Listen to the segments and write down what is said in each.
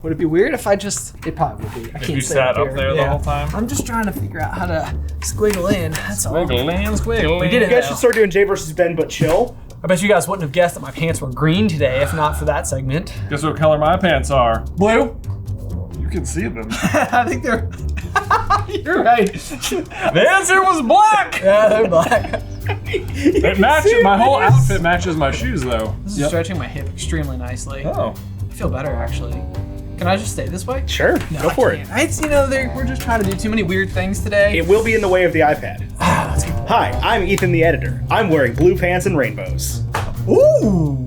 Would it be weird if I just... It probably would be. I can't you sat up there the whole time? I'm just trying to figure out how to squiggle in. That's all. Squiggle. We did it. You guys should start doing Jay versus Ben, but chill. I bet you guys wouldn't have guessed that my pants were green today if not for that segment. Guess what color my pants are? Blue. You can see them. I think they're... You're right. The answer was black! Yeah, they're black. It matches, my whole outfit matches my shoes though. This is stretching my hip extremely nicely. Oh. I feel better actually. Can I just stay this way? Sure, No, go for it. It's, we're just trying to do too many weird things today. It will be in the way of the iPad. Let's get Hi, I'm Ethan the editor. I'm wearing blue pants and rainbows. Ooh!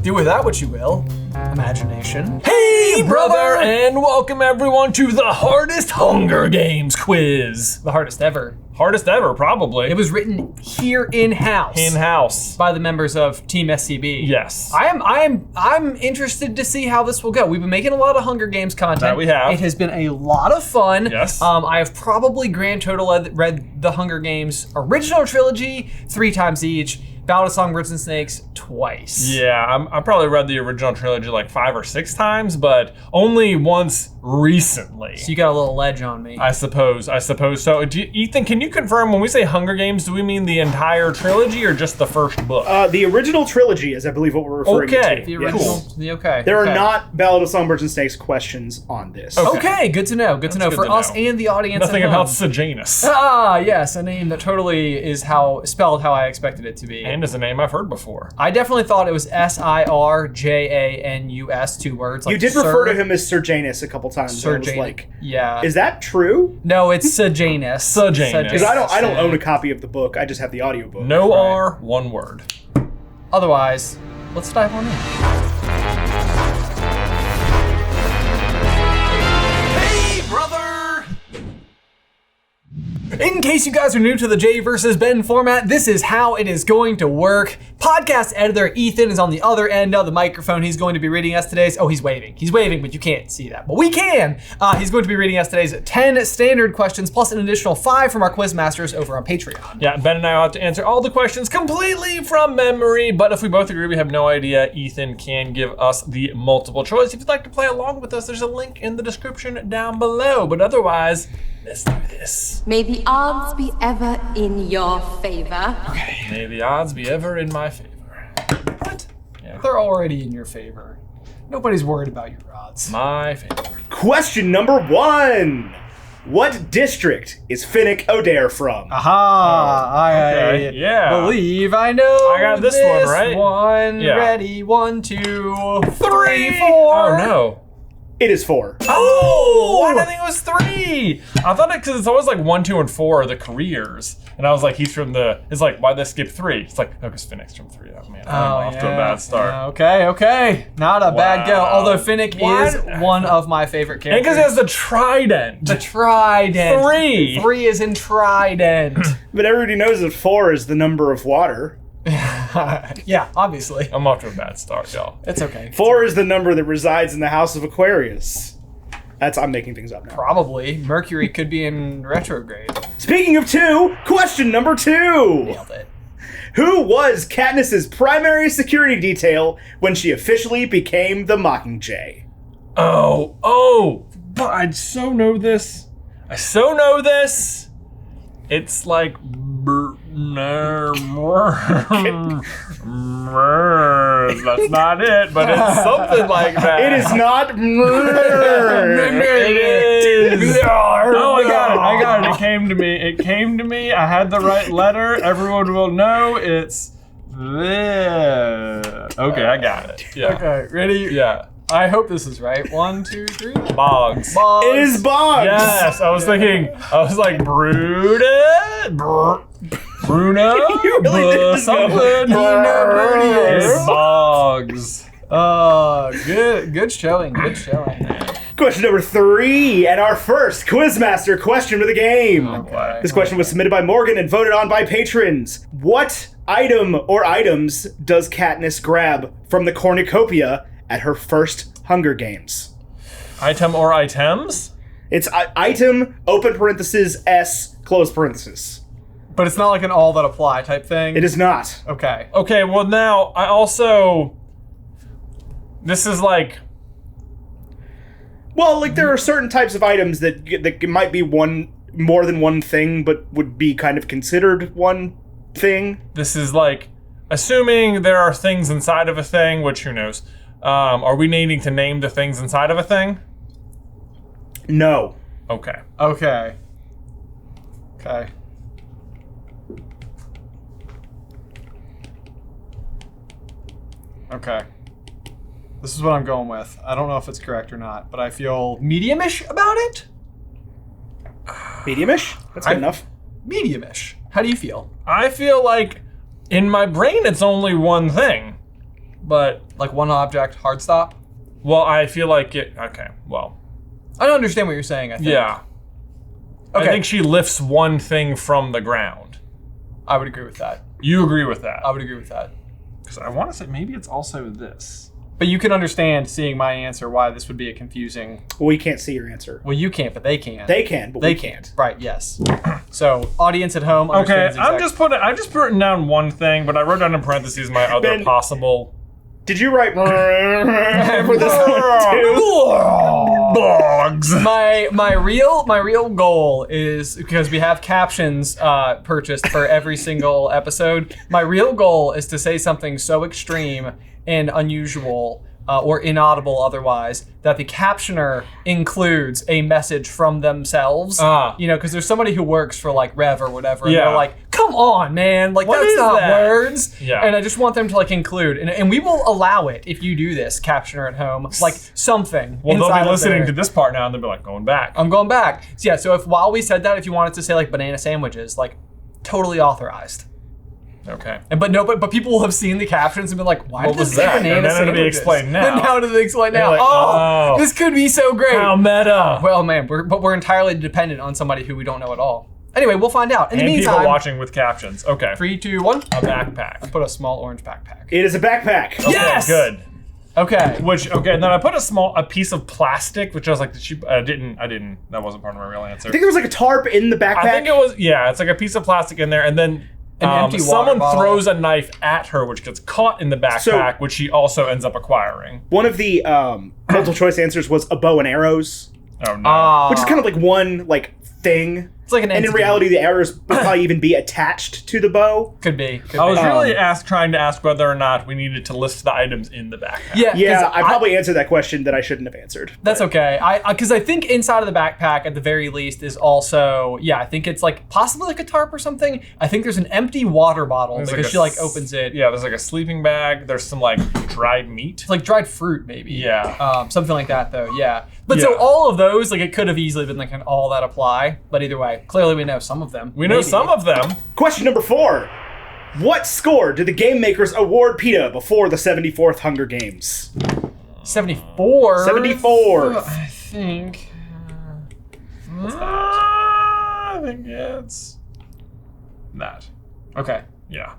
Do with that what you will. Imagination. Hey, brother, and welcome everyone to the hardest Hunger Games quiz. The hardest ever. Hardest ever, probably. It was written here in-house. In-house. By the members of Team SCB. Yes. I'm interested to see how this will go. We've been making a lot of Hunger Games content. That we have. It has been a lot of fun. Yes. I have probably grand total read the Hunger Games original trilogy 3 times each. Ballad of Songbirds and Snakes twice. Yeah, I probably read the original trilogy like 5 or 6 times, but only once recently. So you got a little ledge on me. I suppose so. Ethan, can you confirm when we say Hunger Games, do we mean the entire trilogy or just the first book? The original trilogy is, I believe, what we're referring Okay. to. The original. Okay. There okay. are not Ballad of Songbirds and Snakes questions on this. Okay, good to know. Good to know good for to us know. and the audience. Nothing at about home. Sejanus. Ah, yes, a name that totally is spelled how I expected it to be. And is a name I've heard before. I definitely thought it was Sirjanus, 2 words. Like You did refer to him as Serjanus a couple times. Sir I was Janus. like, Yeah. is that true? No, it's Sejanus. Sejanus. Because I don't own a copy of the book. I just have the audiobook. No Right. R, one word. Otherwise, let's dive on in. Hey, brother! In case you guys are new to the Jay versus Ben format, this is how it is going to work. Podcast editor Ethan is on the other end of the microphone. He's going to be reading us today's, he's waving. He's waving, but you can't see that. But we can. He's going to be reading us today's 10 standard questions, plus an additional 5 from our quiz masters over on Patreon. Yeah, Ben and I will have to answer all the questions completely from memory, but if we both agree we have no idea, Ethan can give us the multiple choice. If you'd like to play along with us, there's a link in the description down below. But otherwise, let's do this. May the odds be ever in your favor. Okay. May the odds be ever in my favor. What? Yeah. They're already in your favor. Nobody's worried about your odds. My favor. Question number 1. What district is Finnick O'Dare from? Aha! Okay, yeah. Believe I know. I got this one, right? One. Yeah. Ready? 1, 2, 3, 4. Oh no. It is 4. Oh! Why did I think it was 3? I thought it because it's always like 1, 2, and 4 are the careers, and I was like, he's from the. It's like, why'd they skip 3? It's like, no, because Finnick's from 3. Oh man, I'm off to a bad start. Yeah, okay. Not a bad go. Wow. Although Finnick What? is one of my favorite And characters. because he has the trident. the trident. 3. 3 is in trident. But everybody knows that 4 is the number of water. Yeah, obviously. I'm off to a bad start, y'all. It's okay. 4 is the number that resides in the house of Aquarius. I'm making things up now. Probably. Mercury could be in retrograde. Speaking of 2, question number 2. Nailed it. Who was Katniss's primary security detail when she officially became the Mockingjay? Oh, but I so know this. It's like that's not it, but it's something like that. It is not. It is. Oh, I got it. It came to me. I had the right letter. Everyone will know it's this. Okay, I got it. Yeah. Okay, ready? Yeah. I hope this is right. 1, 2, 3. Boggs. Boggs. It is Boggs. Yes, I was like Bruno. You really did just go, something. It's Boggs. Good showing. Good showing. Question number 3, and our first Quizmaster question of the game. Okay. This question was submitted by Morgan and voted on by patrons. What item or items does Katniss grab from the Cornucopia at her first Hunger Games? Item or items? It's item, open parenthesis, S, close parenthesis. But it's not like an all that apply type thing. It is not. Okay. Okay, well now, I also... This is like... Well, like there are certain types of items that might be more than one thing, but would be kind of considered one thing. This is like, assuming there are things inside of a thing, which who knows. Are we needing to name the things inside of a thing? No. Okay. Okay. This is what I'm going with. I don't know if it's correct or not, but I feel medium-ish about it. Medium-ish? That's good enough. Medium-ish. How do you feel? I feel like in my brain it's only one thing, but Like one object, hard stop? well, I feel like it. Okay, well, I don't understand what you're saying, I think. yeah. Okay. I think she lifts one thing from the ground. I would agree with that. You agree with that? I would agree with that. Because I want to say maybe it's also this. But you can understand, seeing my answer, why this would be a confusing... Well, we can't see your answer. Well, you can't, but they can. They can, but They we can't. can't. Right, yes. So, audience at home Okay, understands I just put down one thing, but I wrote down in parentheses my other Ben- possible. Did you write for this one too? Bugs. My real goal is, because we have captions purchased for every single episode, my real goal is to say something so extreme and unusual or inaudible otherwise that the captioner includes a message from themselves. You know, because there's somebody who works for like Rev or whatever, and Yeah. they're like, come on, man, like What that's is not that? words. Yeah. And I just want them to like include, and we will allow it if you do this, captioner at home, like something. Well, they'll inside be of listening there. to this part now and they'll be like, going back. I'm going back. So yeah, so if while we said that, if you wanted to say like banana sandwiches, like totally authorized. Okay. But people will have seen the captions and been like, why What did was this say that? banana And then it'll be sandwiches? explained now. And now it'll be explained now. They're like, oh, oh. this could be so great. How meta. Well, man, we're entirely dependent on somebody who we don't know at all. Anyway, we'll find out. In the And meantime, people watching with captions. Okay. 3, 2, 1. A backpack. Put a small orange backpack. It is a backpack. Okay, Yes! good. Okay. And then I put a piece of plastic, which I was like, I didn't, that wasn't part of my real answer. I think there was like a tarp in the backpack. I think it was, it's like a piece of plastic in there, and then An empty water someone bottle. throws a knife at her, which gets caught in the backpack, which she also ends up acquiring. One of the multiple choice answers was a bow and arrows, Oh no. which is kind of like one like thing. It's like an And in entity. reality, the arrows would probably even be attached to the bow. Could be. I was be. really trying to ask whether or not we needed to list the items in the backpack. Yeah, 'cause Yeah, I probably answered that question that I shouldn't have answered. That's okay. Because I think inside of the backpack, at the very least, is also, I think it's like possibly like a tarp or something. I think there's an empty water bottle There's because like she like opens it. Yeah, there's like a sleeping bag. There's some like dried meat. It's like dried fruit, maybe. Yeah. Something like that, though. Yeah. But so Yeah. all of those, like, it could have easily been like an all that apply. But either way, clearly we know some of them. We know Maybe. some of them. Question number 4. What score did the game makers award PETA before the 74th Hunger Games? 74. 74. I think. I think it's that. Okay. Yeah.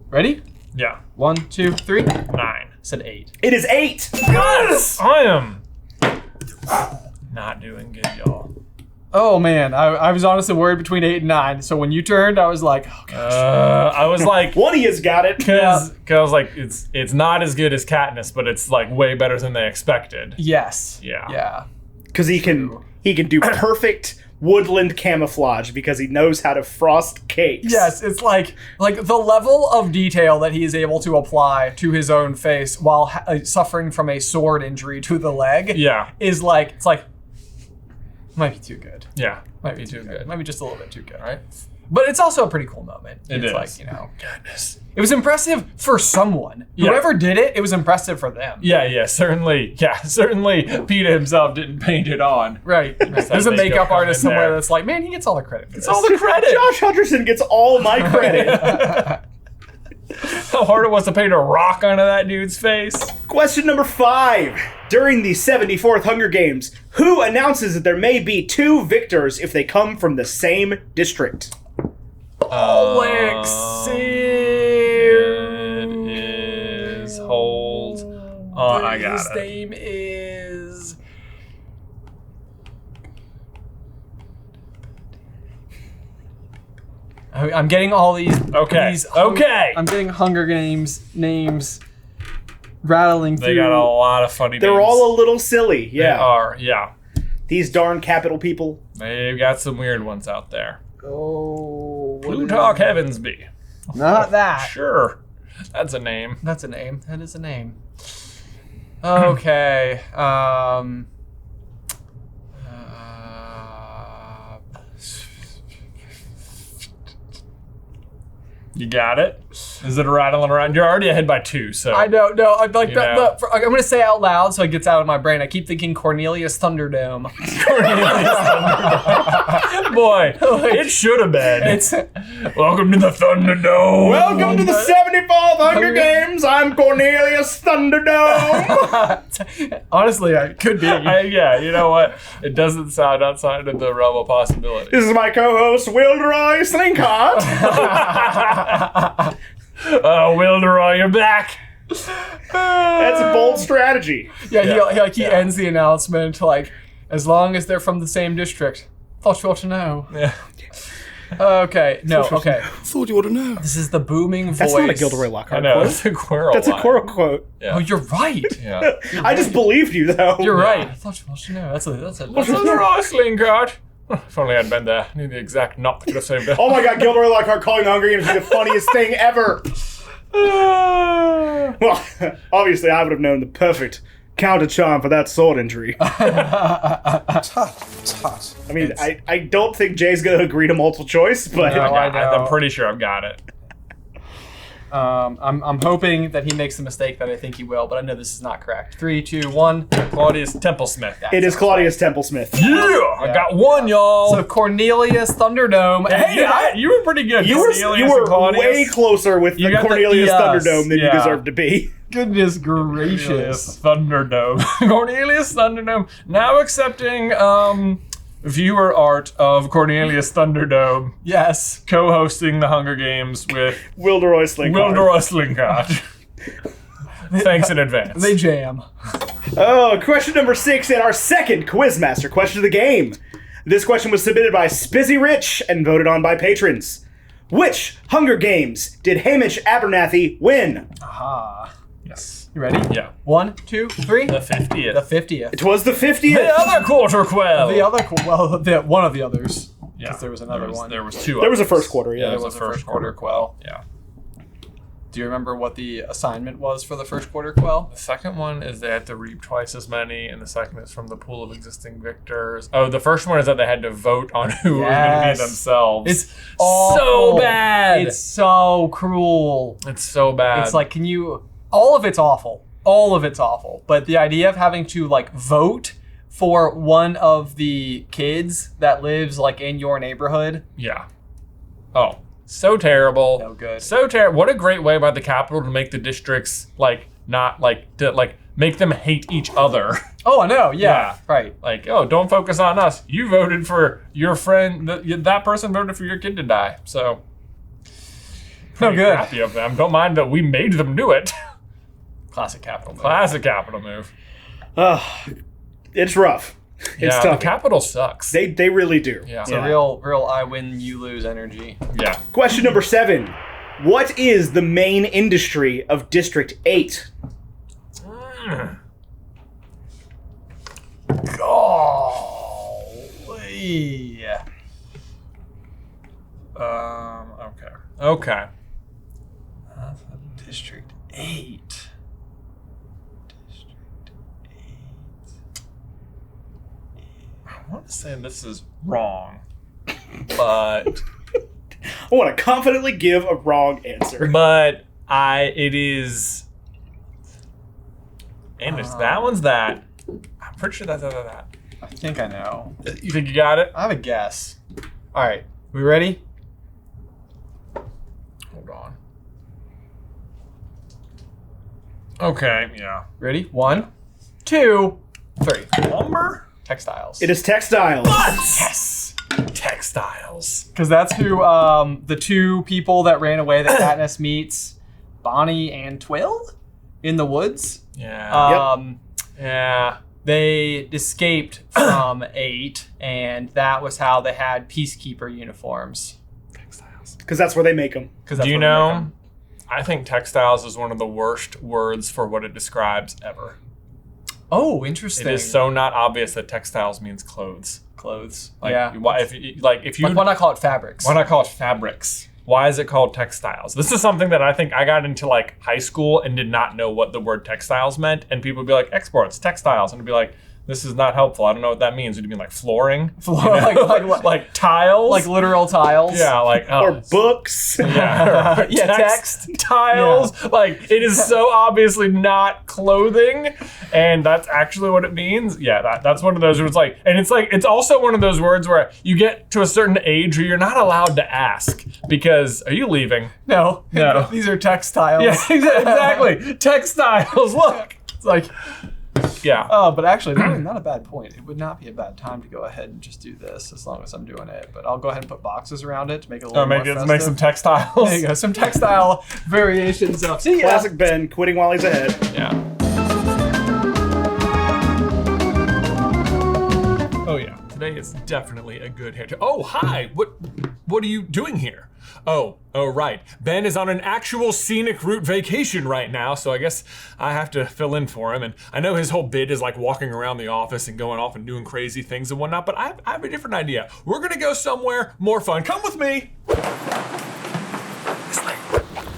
Ready? Yeah. 1, 2, 3. 9. Said 8. It is 8. Yes! I am not doing good, y'all. Oh man, I was honestly worried between 8 and 9. So when you turned, I was like, oh gosh. I was like, One of you's got it. because I was like, it's not as good as Katniss, but it's like way better than they expected. Yes. Yeah. Yeah. Because he can do perfect woodland camouflage because he knows how to frost cakes. Yes, it's like the level of detail that he is able to apply to his own face while suffering from a sword injury to the leg. Yeah. Is like, it's like, might be too good. Yeah. Might be too good. Maybe just a little bit too good, right? But it's also a pretty cool moment. It it's is. like, you know, Goodness. it was impressive for someone. Yeah. Whoever did it, it was impressive for them. Yeah, certainly. Yeah, certainly PETA himself didn't paint it on. Right. There's a makeup makeup coming artist in somewhere there. that's like, man, he gets all the credit for this. It's all the credit. Josh Hutcherson gets all my credit. How hard it was to paint a rock onto that dude's face. Question number 5. During the 74th Hunger Games, who announces that there may be 2 victors if they come from the same district? Alexei. It is. Hold on, I got His it. name is. I'm getting all these. Okay. Okay. I'm getting Hunger Games names rattling They through. got a lot of funny names. They're all a little silly. They Yeah. are, yeah. These darn capital people. They've got some weird ones out there. Oh, Plutarch Heavensby. not that. Sure. That's a name. That's a name. That is a name. Okay. You got it? Is it rattling around? You're already ahead by 2, so. I don't know. I'm like You know. I'm gonna say it out loud so it gets out of my brain. I keep thinking Cornelius Thunderdome. Boy, it should have been. It's Welcome to the Thunderdome. Welcome to the 74th Hunger Games. I'm Cornelius Thunderdome. honestly, it could be. Yeah, you know what? It doesn't sound outside of the realm of possibility. This is my co-host, Wilderoy Slinkhart. Oh, Wilderoy, you're back. That's a bold strategy. Yeah, he ends the announcement like, as long as they're from the same district. Thought you ought to know. Yeah. Okay, no, okay. Thought you ought to know. This is the booming voice. That's not a Gilderoy Lockhart I know, quote. it's a Quirrell That's a line. Quirrell quote. Yeah. Oh, you're right. Yeah. I just believed you, though. You're right. I thought you ought to know. That's a Wilderoy Slinkhart. If only I'd been there. I knew the exact knot that could have saved it. Oh my god, Gilderoy Lockhart calling the Hunger Games would be the funniest thing ever. Well, obviously I would have known the perfect counter charm for that sword injury. Tut. I mean, I don't think Jay's going to agree to multiple choice, but I know. I'm pretty sure I've got it. I'm hoping that he makes the mistake that I think he will, but I know this is not correct. 3, 2, 1. Claudius Templesmith. it is Claudius Templesmith. Yeah, I got one, y'all. So Cornelius Thunderdome. Hey, you were pretty good. You Cornelius were and Claudius. way closer with You the got the Cornelius ES, Thunderdome than you yeah. deserve to be. Goodness Cornelius gracious. Thunderdome. Cornelius Thunderdome. Now accepting viewer art of Cornelius Thunderdome Yes. co-hosting the Hunger Games with Wilderoy Slinkhart. Wilderoy Slinkhart. Thanks in advance. They jam. Oh, question number 6 and our second Quizmaster question of the game. This question was submitted by Spizzy Rich and voted on by patrons. Which Hunger Games did Haymitch Abernathy win? Aha. Yes. You ready? Yeah. 1, 2, 3. The 50th. The 50th. It was the 50th. The other Quarter Quell. The other, one of the others. Yeah. Because there was another one. There was 2 There was a others. first quarter, yeah. There There was was a a first Quarter Quell. Yeah. Do you remember what the assignment was for the first Quarter Quell? The second one is they had to reap twice as many, and the second is from the pool of existing victors. Oh, the first one is that they had to vote on who was going to be Yes. themselves. It's awful. so bad. It's so cruel. It's so bad. It's like, can you... All of it's awful. All of it's awful. But the idea of having to, like, vote for one of the kids that lives, like, in your neighborhood. yeah. Oh, so terrible. No good. So terrible. What a great way by the Capitol to make the districts like not like to like make them hate each other. Oh, I know. Yeah. Yeah. Right. Like, oh, don't focus on us. You voted for your friend. That person voted for your kid to die. So No pretty good. Happy of them. Don't mind that we made them do it. Classic capital. Classic Capitol move. It's rough. It's Yeah, tough. the Capitol sucks. They really do. Yeah. It's a real I win, you lose energy. Yeah. Question number 7. What is the main industry of District 8? Golly. Okay. Okay. District 8. I want to say this is wrong, but I want to confidently give a wrong answer. it is, and it's that one's that. I'm pretty sure that's that. I think I know. You think you got it? I have a guess. All right. We ready? Hold on. Okay, yeah. Ready? 1, 2, 3. Lumber? Textiles. It is textiles. Yes. Textiles. Because that's who the two people that ran away that Katniss meets, Bonnie and Twill, in the woods. Yeah. Yeah. They escaped from 8, and that was how they had peacekeeper uniforms. Textiles. Because that's where they make them. Do you know? I think textiles is one of the worst words for what it describes ever. Oh, interesting. It is so not obvious that textiles means clothes. Clothes. Like, yeah. if you Why not call it fabrics? Why not call it fabrics? Why is it called textiles? This is something that I think I got into like high school and did not know what the word textiles meant. And people would be like, exports, textiles. And it'd be like, this is not helpful. I don't know what that means. Would you mean like flooring? You know? like tiles? Like literal tiles? Yeah, like Or books. Yeah, text. Tiles. Yeah. Like it is so obviously not clothing, and that's actually what it means. Yeah, that's one of those words. It's also one of those words where you get to a certain age where you're not allowed to ask because are you leaving? No. These are textiles. Yeah, exactly. Textiles. Look, it's like. Yeah. Oh, but actually, not a bad point. It would not be a bad time to go ahead and just do this as long as I'm doing it. But I'll go ahead and put boxes around it to make it a little more festive. Make some textiles. There you go. Some textile variations of. See ya. Classic Ben, quitting while he's ahead. Yeah. Oh yeah. Today is definitely a good hair. Oh hi. What are you doing here? Oh right. Ben is on an actual scenic route vacation right now, so I guess I have to fill in for him. And I know his whole bid is like walking around the office and going off and doing crazy things and whatnot, but I have a different idea. We're gonna go somewhere more fun. Come with me.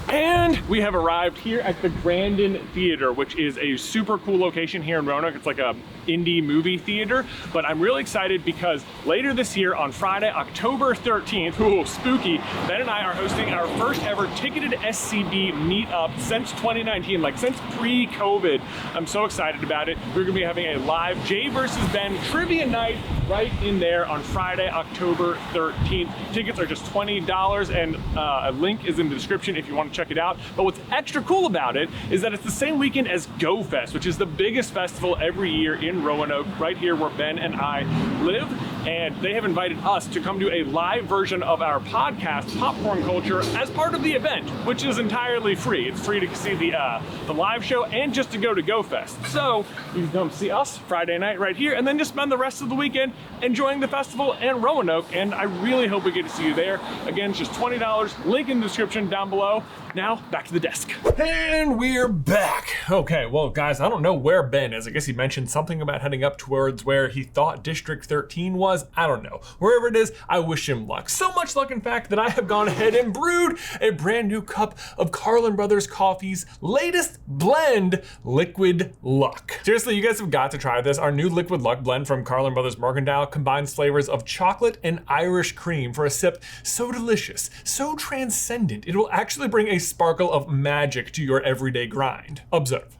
And we have arrived here at the Grandin Theater, which is a super cool location here in Roanoke. It's like a indie movie theater, but I'm really excited because later this year on Friday, October 13th, ooh, spooky, Ben and I are hosting our first ever ticketed SCB meetup since 2019, like since pre-COVID. I'm so excited about it. We're gonna be having a live Jay versus Ben trivia night right in there on Friday, October 13th. Tickets are just $20 and a link is in the description if you want to check it out. But what's extra cool about it is that it's the same weekend as Go Fest, which is the biggest festival every year in Roanoke, right here where Ben and I live. And they have invited us to come do a live version of our podcast, Popcorn Culture, as part of the event, which is entirely free. It's free to see the live show and just to go to Go Fest. So you can come see us Friday night right here and then just spend the rest of the weekend enjoying the festival in Roanoke. And I really hope we get to see you there. Again, it's just $20, link in the description down below. Now, back to the desk. And we're back. Okay, well, guys, I don't know where Ben is. I guess he mentioned something about heading up towards where he thought District 13 was. I don't know. Wherever it is, I wish him luck. So much luck, in fact, that I have gone ahead and brewed a brand new cup of Carlin Brothers Coffee's latest blend, Liquid Luck. Seriously, you guys have got to try this. Our new Liquid Luck blend from Carlin Brothers Mercantile combines flavors of chocolate and Irish cream for a sip so delicious, so transcendent, it will actually bring a sparkle of magic to your everyday grind. Observe.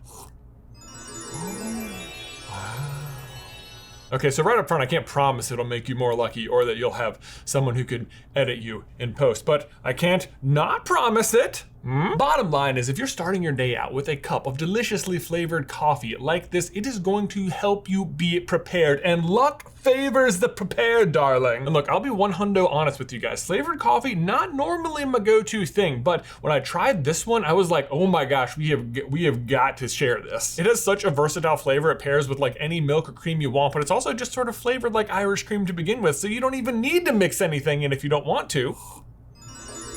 Okay, so right up front, I can't promise it'll make you more lucky or that you'll have someone who could edit you in post, but I can't not promise it. Bottom line is, if you're starting your day out with a cup of deliciously flavored coffee like this, it is going to help you be prepared, and luck favors the prepared, darling. And look, I'll be 100% honest with you guys. Flavored coffee, not normally my go-to thing, but when I tried this one, I was like, oh my gosh, we have got to share this. It has such a versatile flavor. It pairs with like any milk or cream you want, but it's also just sort of flavored like Irish cream to begin with, so you don't even need to mix anything in if you don't want to.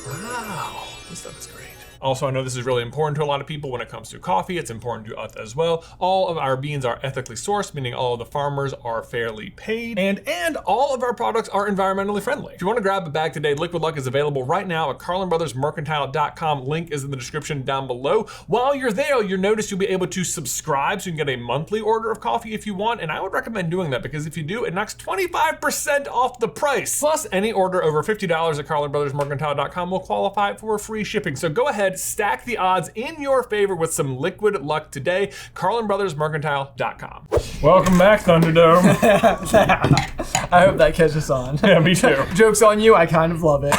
Wow, this stuff is great. Also, I know this is really important to a lot of people when it comes to coffee. It's important to us as well. All of our beans are ethically sourced, meaning all of the farmers are fairly paid, and all of our products are environmentally friendly. If you want to grab a bag today, Liquid Luck is available right now at CarlinBrothersMercantile.com. Link is in the description down below. While you're there, you'll notice you'll be able to subscribe so you can get a monthly order of coffee if you want, and I would recommend doing that because if you do, it knocks 25% off the price. Plus, any order over $50 at CarlinBrothersMercantile.com will qualify for free shipping. So go ahead, stack the odds in your favor with some Liquid Luck today. CarlinBrothersMercantile.com. Welcome back, Thunderdome. I hope that catches on. Yeah, me too. Joke's on you, I kind of love it.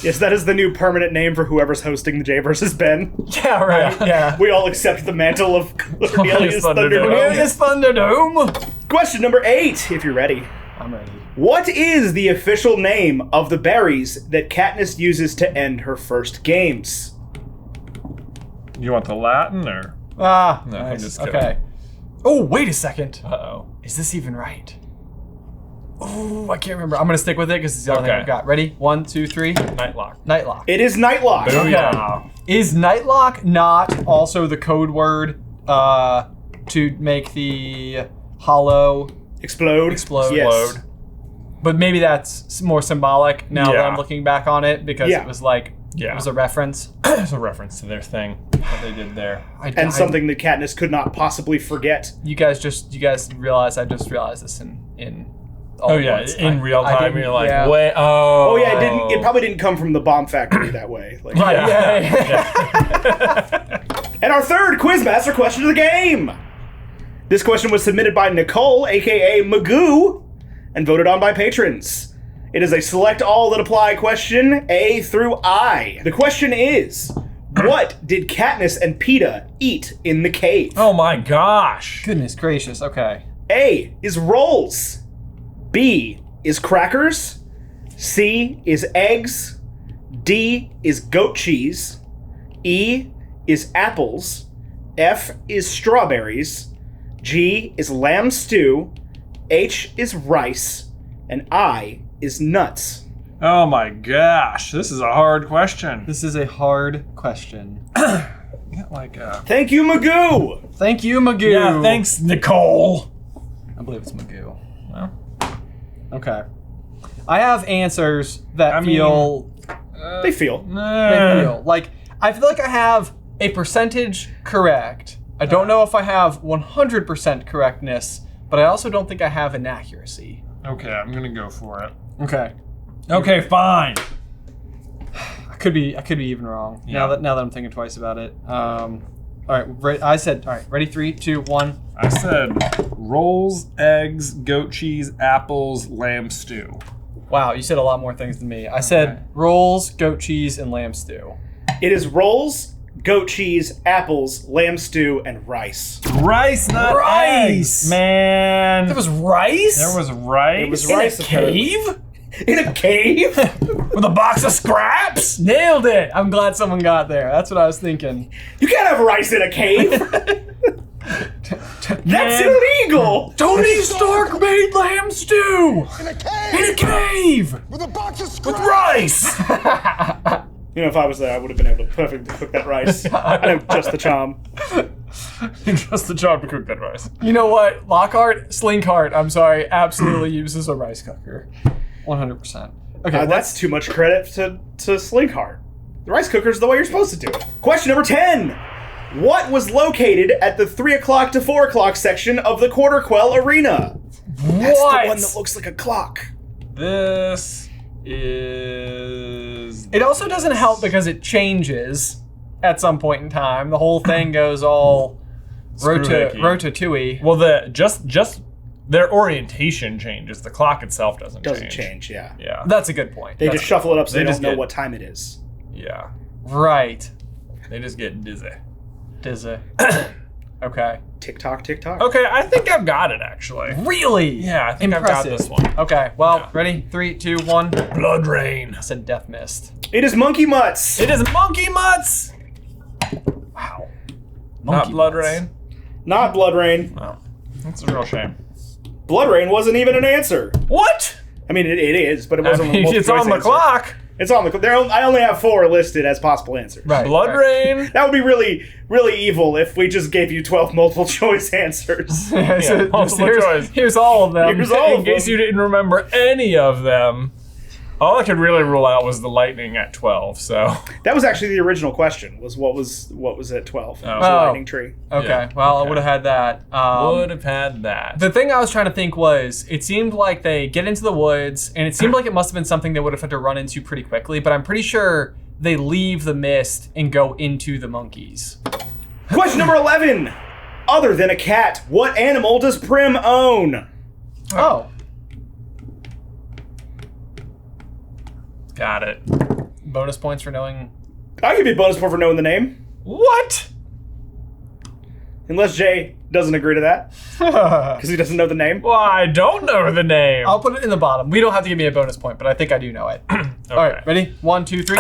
Yes, that is the new permanent name for whoever's hosting the Jay versus Ben. Yeah, right, yeah. We all accept the mantle of Cornelius Thunderdome. Cornelius Thunderdome. Question number 8, if you're ready. I'm ready. What is the official name of the berries that Katniss uses to end her first games? You want the Latin or? No, I'm nice. just kidding. Okay. Oh, wait a second. Uh-oh. Is this even right? Oh, I can't remember. I'm gonna stick with it because it's the only thing Okay. I've got. Ready? 1, 2, 3. Nightlock. Nightlock. It is Nightlock. Booyah. Is Nightlock not also the code word to make the hollow Explode. Yes. But maybe that's more symbolic now that Yeah. I'm looking back on it because Yeah. it was like Yeah. it was a reference. It's a reference to their thing, what they did there. And something that Katniss could not possibly forget. You guys realize I just realized this in all Oh at yeah, once. in real I time didn't- you're like, yeah. wait, Oh yeah, it probably didn't come from the bomb factory that way. Like, Right, Yeah. And our third Quizmaster question of the game. This question was submitted by Nicole, aka Magoo, and voted on by patrons. It is a select all that apply question, A through I. The question is, what did Katniss and Peeta eat in the cave? Oh my gosh. Goodness gracious. Okay. A is rolls. B is crackers. C is eggs. D is goat cheese. E is apples. F is strawberries. G is lamb stew. H is rice. And I is nuts. Oh my gosh. This is a hard question. This is a hard question. Like Thank you, Magoo. Thank you, Magoo. yeah, thanks, Nicole. I believe it's Magoo. Well, Okay. I have answers that feel They feel. like I feel like I have a percentage correct. I don't know if I have 100% correctness, but I also don't think I have inaccuracy. Okay, I'm gonna go for it. Okay. Okay, fine. I could be even wrong. Yeah. Now that I'm thinking twice about it. All right, I said all right. Ready? 3, 2, 1. I said rolls, eggs, goat cheese, apples, lamb stew. Wow, you said a lot more things than me. I said rolls, goat cheese, and lamb stew. It is rolls, goat cheese, apples, lamb stew, and rice. Rice, not eggs, man. There was rice. There was rice. It was in rice, a apparently. cave. In a cave? with a box of scraps. Nailed it. I'm glad someone got there. That's what I was thinking. You can't have rice in a cave. That's illegal. Tony Stark made lamb stew In a cave! in a cave With a box of With scraps! rice. You know, if I was there, I would have been able to perfectly cook that rice. I know just the charm. Just the job to cook that rice. You know what? Slinkhart, I'm sorry, absolutely uses a rice cooker. 100%. Okay, That's too much credit to Slinkhart. The rice cooker's the way you're supposed to do it. Question number 10. What was located at the 3 o'clock to 4 o'clock section of the Quarter Quell Arena? That's the one that looks like a clock. This is. It also doesn't help because it changes at some point in time. The whole thing goes all Screw-hickey. rotatouille. Well, just their orientation changes. The clock itself doesn't change, yeah. Yeah. That's a good point. They just shuffle it up so they They don't just know get- what time it is. Yeah. Right. They just get dizzy. Dizzy. Okay. Tick tock, tick tock. Okay, I think I've got it actually. Really? Yeah, I think Impressive. I've got this one. Okay, well, Yeah. ready? 3, 2, 1. Blood rain. I said death mist. It is monkey mutts. It is monkey mutts. Wow. Not Monkey blood mutts. rain. Not blood rain. Oh, that's a real shame. Blood rain wasn't even an answer. What? I mean, it is, but it I wasn't a mean, multiple it's on choice the answer. clock. It's on the. I only have 4 listed as possible answers. Right. Blood right. rain. That would be really, really evil if we just gave you 12 multiple choice answers. Yeah, so multiple here's, choice. here's all of them. Here's all In of case them. you didn't remember any of them, all I could really rule out was the lightning at 12. So That was actually the original question. Was what was at 12? It was a Oh. lightning tree. Okay, Yeah, well, okay. I would have had that. would have had that. The thing I was trying to think was, it seemed like they get into the woods, and it seemed like it must have been something they would have had to run into pretty quickly, but I'm pretty sure they leave the mist and go into the monkeys. Question number 11. Other than a cat, what animal does Prim own? Oh. Got it. Bonus points for knowing. I'll give you a bonus point for knowing the name. What? Unless Jay doesn't agree to that, because he doesn't know the name. Well, I don't know the name. I'll put it in the bottom. We don't have to give me a bonus point, but I think I do know it. All right, ready? 1, 2, 3.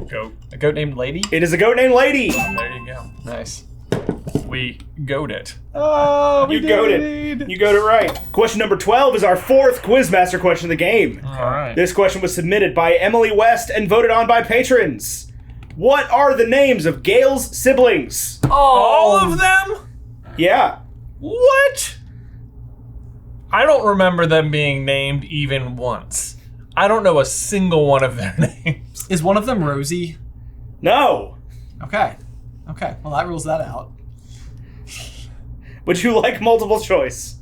Goat. A goat named Lady? It is a goat named Lady. There you go. Nice. We goat it. Oh, You goated. You got it right. Question number 12 is our 4th Quizmaster question of the game. All right. This question was submitted by Emily West and voted on by patrons. What are the names of Gale's siblings? All of them? Yeah. What? I don't remember them being named even once. I don't know a single one of their names. Is one of them Rosie? No. Okay. Well, that rules that out. Would you like multiple choice?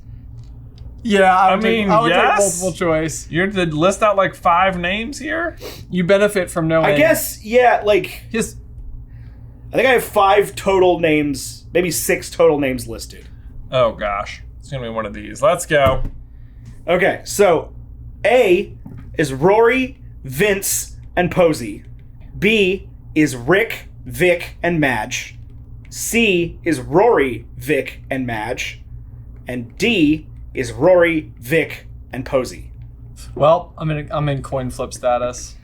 Yeah, I would mean, take yes. multiple choice. You're to list out like 5 names here? You benefit from knowing. I guess, yeah, like, His. I think I have 5 total names, maybe 6 total names listed. Oh gosh. It's gonna be one of these. Let's go. Okay, so A is Rory, Vince, and Posey. B is Rick, Vic, and Madge. C is Rory, Vic, and Madge. And D is Rory, Vic, and Posey. Well, I'm in coin flip status.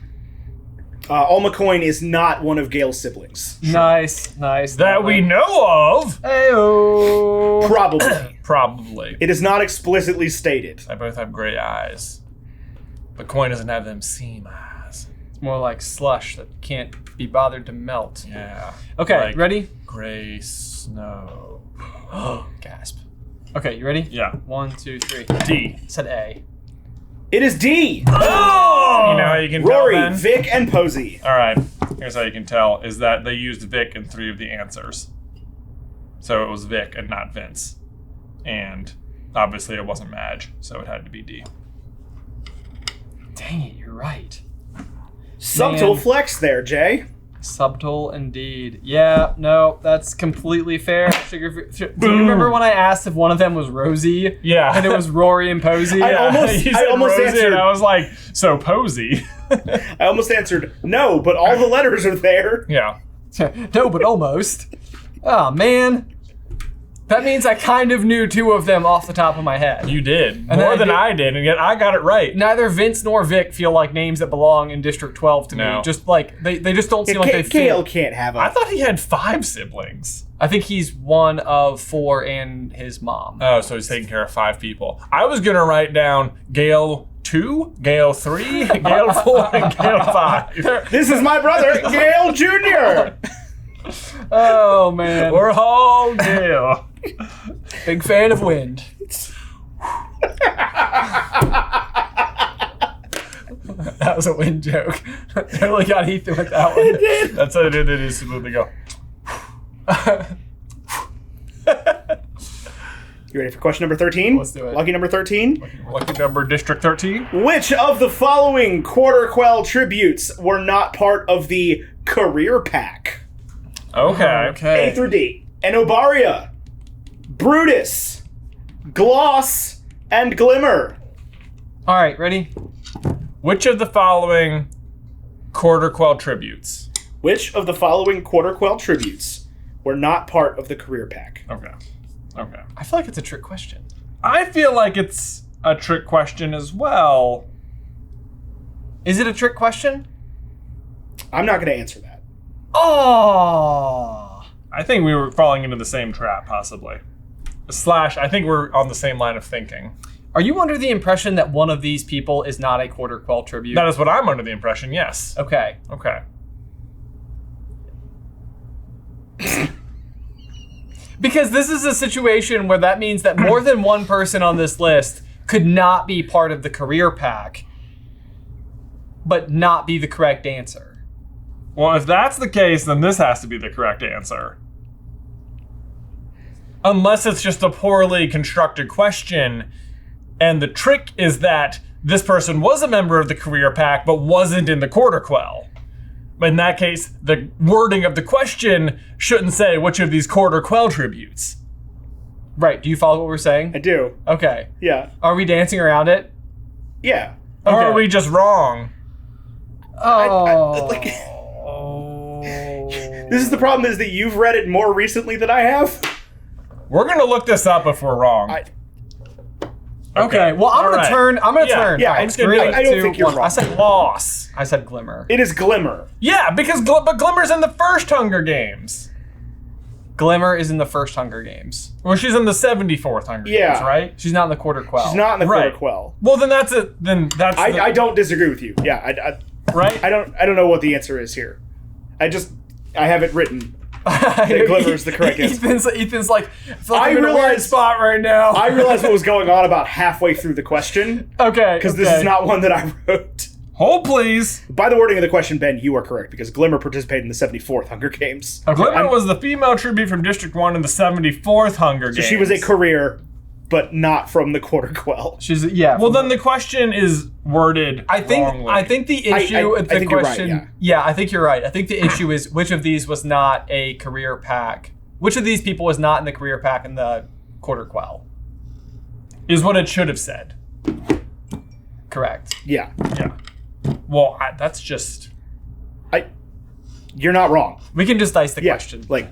Alma Coin is not one of Gale's siblings. Nice. That we know of. Heyo. Probably. Probably. It is not explicitly stated. They both have gray eyes. But Coin doesn't have them seam eyes. It's more like slush that can't be bothered to melt. Yeah. Okay, Like ready? Gray snow. Gasp. Okay, you ready? Yeah. 1, 2, 3. D. Said A. It is D. Oh! You know how you can Rory, tell then? Vic, and Posey. All right. Here's how you can tell: is that they used Vic in 3 of the answers. So it was Vic and not Vince, and obviously it wasn't Madge, so it had to be D. Dang it, you're right. Subtle Man. flex there, Jay. Subtle indeed. Yeah, no, that's completely fair. Do you remember when I asked if one of them was Rosie? Yeah. And it was Rory and Posey? I almost- You I said almost Rosie, answered- and I was like, so Posey. I almost answered no, but all the letters are there. Yeah. No, but almost. Oh, man. That means I kind of knew 2 of them off the top of my head. You did. then More I than did- I did, and yet I got it right. Neither Vince nor Vic feel like names that belong in District 12 to No. me. Just like, they just don't seem like they Gale fit. can't have I a. thought he had 5 siblings. I think he's one of 4 and his mom. Oh, so he's taking care of 5 people. I was going to write down Gale 2, Gale 3, Gale 4, and Gale 5. This is my brother, Gale Jr. Oh, man. We're all Gale. Big fan of wind. That was a wind joke. Totally got Ethan with that one. That's how they do. They just simply go. You ready for question number 13? Let's do it. Lucky number 13. Lucky number District 13. Which of the following Quarter Quell tributes were not part of the Career Pack? Okay. A through D. Enobaria, Brutus, Gloss, and Glimmer. All right, ready? Which of the following Quarter Quell tributes? Which of the following Quarter Quell tributes were not part of the Career Pack? Okay. I feel like it's a trick question. I feel like it's a trick question as well. Is it a trick question? I'm not going to answer that. Oh. I think we were falling into the same trap, possibly. Slash, I think we're on the same line of thinking. Are you under the impression that one of these people is not a Quarter Quell tribute? That is what I'm under the impression, yes. Okay. Okay. Because this is a situation where that means that more than one person on this list could not be part of the Career Pack, but not be the correct answer. Well, if that's the case, then this has to be the correct answer. Unless it's just a poorly constructed question, and the trick is that this person was a member of the Career Pack, but wasn't in the Quarter Quell. In that case, the wording of the question shouldn't say which of these Quarter Quell tributes. Right, do you follow what we're saying? I do. Okay. Yeah. Are we dancing around it? Yeah. Or Okay. are we just wrong? Oh. This is the problem, is that you've read it more recently than I have. We're gonna look this up if we're wrong. Okay, well, I'm All gonna right. turn. I'm gonna turn. yeah, Fine, I'm just gonna do it. I don't think you're wrong. I said Loss. I said Glimmer. It is Glimmer. Yeah, because but Glimmer's in the first Hunger Games. Glimmer is in the first Hunger Games. Well, she's in the 74th Hunger Yeah. Games, right? She's not in the Quarter Quell. She's not in the Right. Quarter Quell. Well, then that's it. Then that's I don't disagree with you. Yeah, right. I don't know what the answer is here. I have it written Glimmer's the correct answer. Ethan's like, I feel like I I'm in a weird realized- spot right now. I realized what was going on about halfway through the question. Okay. Because this is not one that I wrote. Hold, please. By the wording of the question, Ben, you are correct, because Glimmer participated in the 74th Hunger Games. Glimmer was the female tribute from District 1 in the 74th Hunger Games. So she was a career, but not from the Quarter Quell. She's Well, then the question is worded wrongly. I think the issue with the think you're right, question. Yeah, I think you're right. I think the issue is which of these was not a career pack. Which of these people was not in the career pack in the Quarter Quell? Is what it should have said. Correct. Yeah. Yeah. Well, that's just You're not wrong. We can just dice the Yeah, question. like,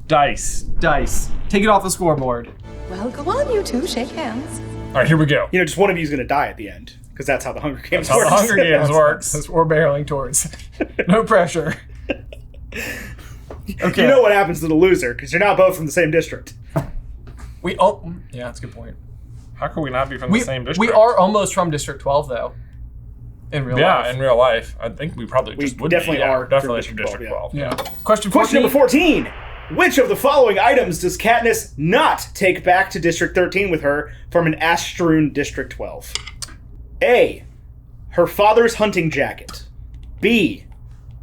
dice. Dice. Take it off the scoreboard. Well, go on, you two. Shake hands. All right, here we go. just one of you is going to die at the end, because that's how the Hunger Games That's how works. the Hunger Games works. That's what we're barreling towards. No pressure. Okay. You know what happens to the loser, because you're not both from the same district. Yeah, that's a good point. How could we not be from the same district? We are almost from District 12, though. In real life. Yeah, in real life. I think we probably We just would definitely be. Yeah, are definitely from from District 12. Yeah. Question Question number 14. Which of the following items does Katniss not take back to District 13 with her from an ash-strewn District 12? A. Her father's hunting jacket. B.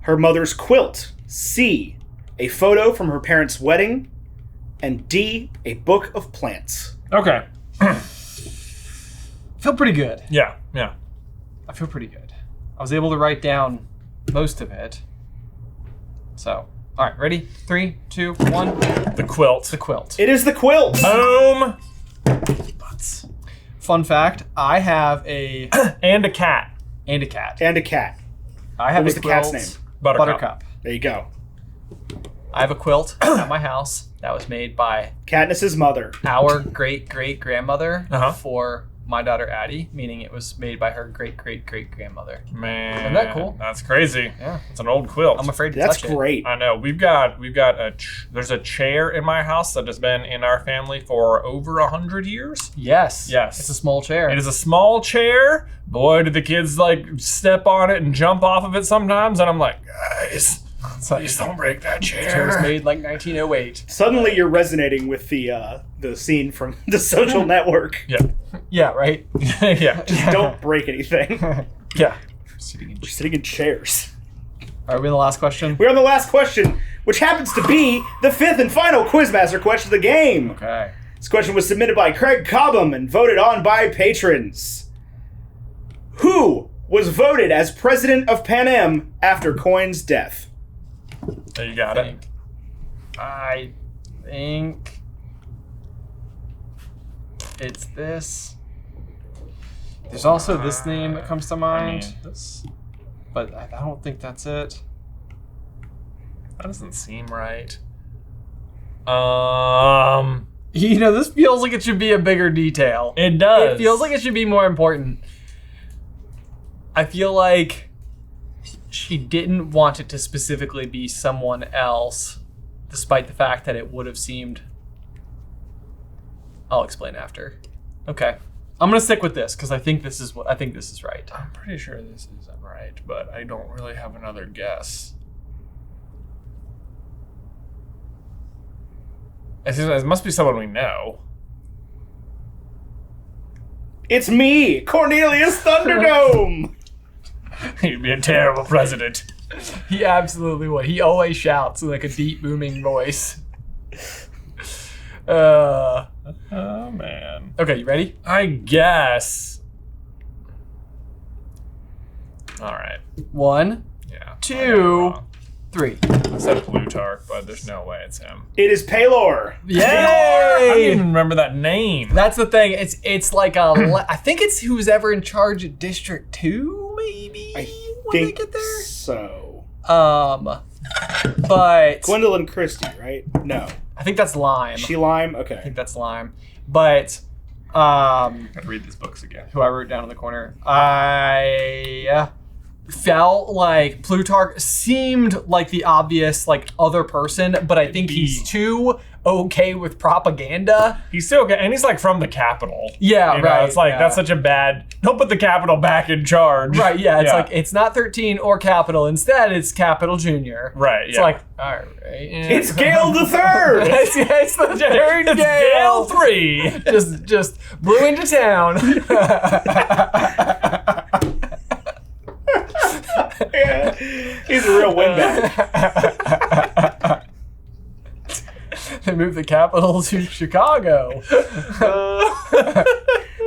Her mother's quilt. C. A photo from her parents' wedding. And D. A book of plants. Okay. Feel pretty good. Yeah. I feel pretty good. I was able to write down most of it. So, all right, ready? 3, 2, 1. The quilt. The quilt. It is the quilt. Boom. Butts. Fun fact: I have a And a cat. and a cat. And a cat. I have What was a the cat's quilt. name? Buttercup. There you go. I have a quilt at my house that was made by Katniss's mother. our great-great-grandmother Uh-huh. for my daughter Addie, meaning it was made by her great-great-great-grandmother. Man. Isn't that cool? That's crazy. Yeah. It's an old quilt. I'm afraid to That's touch it. great. I know. We've got there's a chair in my house that has been in our family for over 100 years. Yes. Yes. It's a small chair. It is a small chair. Boy, do the kids step on it and jump off of it sometimes, and I'm like, guys, please don't break that Chair was chair. made like 1908. Suddenly you're resonating with the scene from The Social Network. Yeah. Yeah, right? Yeah. Don't break anything. Yeah. We're sitting in chairs. Are we in the last question? We're on the last question, which happens to be the fifth and final Quizmaster question of the game. Okay. This question was submitted by Craig Cobham and voted on by patrons. Who was voted as president of Panem after Coin's death? There you got it. I think it's this. There's also this name that comes to mind, but I don't think that's it. That doesn't seem right. You know, this feels like it should be a bigger detail. It does. It feels like it should be more important. I feel like she didn't want it to specifically be someone else, despite the fact that it would have seemed... I'll explain after. Okay. I'm gonna stick with this because I think this is right. I'm pretty sure this isn't right, but I don't really have another guess. It must be someone we know. It's me, Cornelius Thunderdome! He'd be a terrible president. He absolutely would. He always shouts in like a deep booming voice. Oh man. Okay, you ready? I guess. All right. 1, Yeah. 2, 3. I said Plutarch, but there's no way it's him. It is Paylor. I don't Yay! even remember that name. That's the thing. It's like I think it's who's ever in charge of District 2, maybe I when they think get there. so. But Gwendolyn Christie, right? No. I think that's Lime. She Lime? I Okay. think that's Lime. But Gotta read these books again. who I wrote down in the corner, I felt like Plutarch seemed like the obvious like other person, but I think he's too okay with propaganda. He's still okay, and he's like from the capital. Yeah, You know, right. It's like, yeah. that's such a bad, don't put the capital back in charge. Right, yeah, it's like, it's not 13 or Capital. Instead, it's Capital Jr. Right, It's yeah. like, all right. It's Gale the Third. it's the third It's Gale 3. just blew into town. Yeah, he's a real windbag. They moved the capital to Chicago.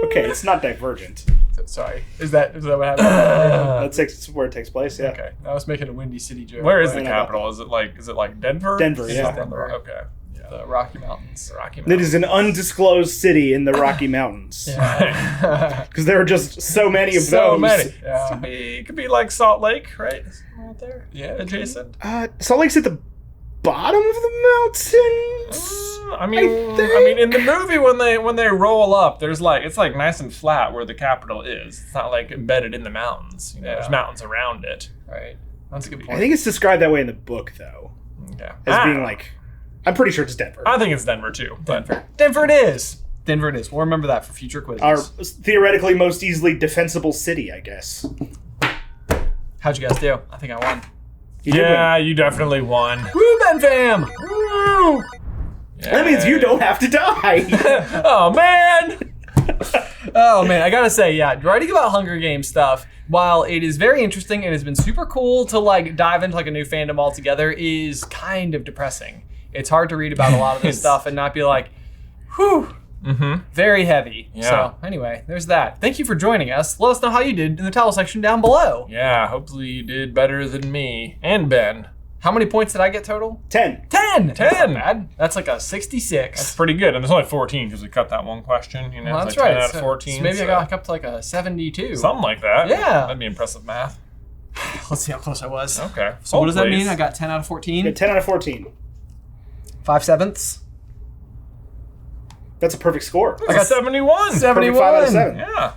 Okay, it's not Divergent. Sorry, is that what happened? That's where it takes place. Yeah. Okay, I was making a Windy City joke. Where is the Right. capital? Is it like Denver? Denver, It's yeah. not Denver. Okay. Yeah. The Rocky Mountains. Rocky It Mountains. is an undisclosed city in the Rocky Mountains. Because there are just so many of So those. many. Yeah. It could be like Salt Lake, right? Right there. Yeah, Adjacent. Salt Lake's at the bottom of the mountains. I mean, in the movie when they roll up, there's like it's like nice and flat where the capital is. It's not like embedded in the mountains. You know, there's mountains around it. Right. That's a good I point. think it's described that way in the book, though, Yeah. as being like. I'm pretty sure it's Denver. I think it's Denver too. But Denver it is. Denver it is. We'll remember that for future quizzes. Our theoretically most easily defensible city, I guess. How'd you guys do? I think I won. You did yeah, win. you definitely won. Woo, Ben fam! Woo! That means you don't have to die. Oh man! Oh man, I gotta say, yeah, writing about Hunger Games stuff, while it is very interesting and has been super cool to like dive into like a new fandom altogether, is kind of depressing. It's hard to read about a lot of this stuff and not be like, whew, very heavy. Yeah. So anyway, there's that. Thank you for joining us. Let us know how you did in the towel section down below. Yeah, hopefully you did better than me and Ben. How many points did I get total? 10. 10! 10. That's not bad. That's like a 66. That's pretty good, and there's only 14 because we cut that one question. You know, Well, it's that's like 10 right. out of 14. So maybe I so got like up to like a 72. something like that. Yeah. That'd be impressive math. Let's see how close I was. Okay. So what does that Please. mean? I got 10 out of 14? Yeah, 10 out of 14. 5/7. That's a perfect score. I got 71. 71. 5 out of 7. Yeah.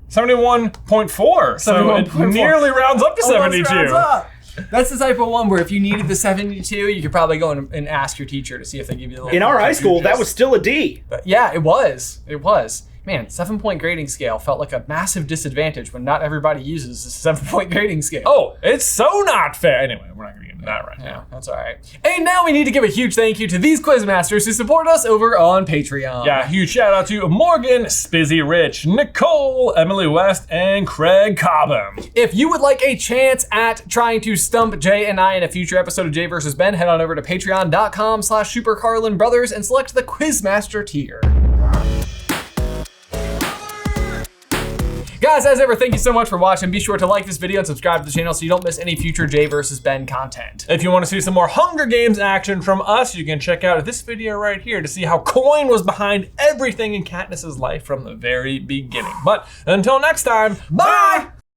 71.4. So it 71.4. nearly rounds up to Almost 72. rounds up. That's the type of one where if you needed the 72, you could probably go and ask your teacher to see if they give you the little In our high school, that juice. was still a D. But yeah, it was. It was. Man, 7-point grading scale felt like a massive disadvantage when not everybody uses a 7-point grading scale. Oh, it's so not fair. Anyway, we're not going to get into that right now. That's all right. And now we need to give a huge thank you to these quizmasters who support us over on Patreon. Yeah, huge shout out to Morgan, Spizzy Rich, Nicole, Emily West, and Craig Cobham. If you would like a chance at trying to stump Jay and I in a future episode of Jay vs. Ben, head on over to patreon.com/SuperCarlinBrothers and select the Quizmaster tier. Guys, as ever, thank you so much for watching. Be sure to like this video and subscribe to the channel so you don't miss any future Jay vs. Ben content. If you want to see some more Hunger Games action from us, you can check out this video right here to see how Coin was behind everything in Katniss's life from the very beginning. But until next time, bye!